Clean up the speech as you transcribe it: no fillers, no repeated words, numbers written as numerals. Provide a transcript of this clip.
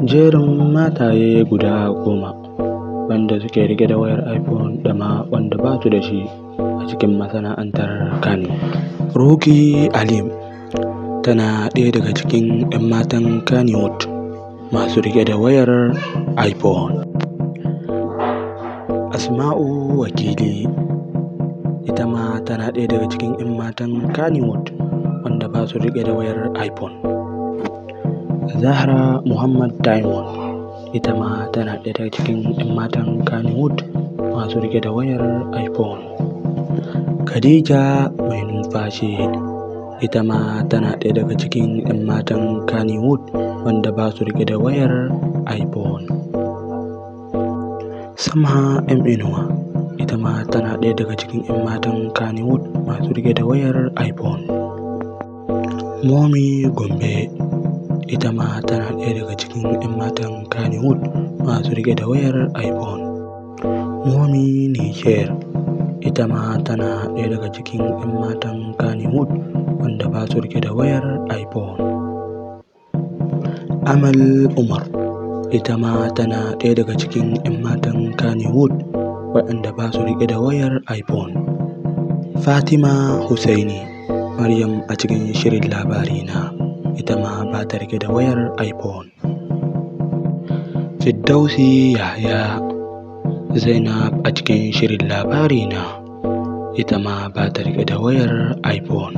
Jerin mataye guda 10 wanda suke riƙe da wayar iPhone da ma wanda ba su da shi a cikin masana'antar Kannywood. Roqi Alim tana ɗaya daga cikin 'yan matan Kannywood masu riƙe da wayar iPhone. Asma'u Wakili ita ma tana ɗaya daga cikin 'yan matan Kannywood wanda ba su riƙe da wayar iPhone. Zahra Muhammad Diamond ita ma tana ɗaya daga cikin 'yan matan Kannywood masu riƙe da wayar iPhone. Khadija Mai Numfashi ita ma tana ɗaya daga cikin 'yan matan Kannywood wanda ba su riƙe da wayar iPhone. Samha M Inuwa ita ma tana ɗaya daga cikin 'yan matan Kannywood masu riƙe da wayar iPhone. Momi Gombe ita ma tana ɗaya daga cikin 'yan matan Kannywood masu riƙe da wayar iPhone. Momi Niger ita ma tana ɗaya daga cikin 'yan matan Kannywood wanda ba su riƙe da wayar iPhone. Amal Umar ita ma tana ɗaya daga cikin 'yan matan Kannywood waɗanda ba su riƙe da wayar iPhone. Fatima Hussaini Maryam a cikin shirin Labarina ita ma ba ta riƙe da wayar iPhone. Firdausi Yahaya Zainab a cikin shirin Labarina ita ma ba ta riƙe da wayar iPhone.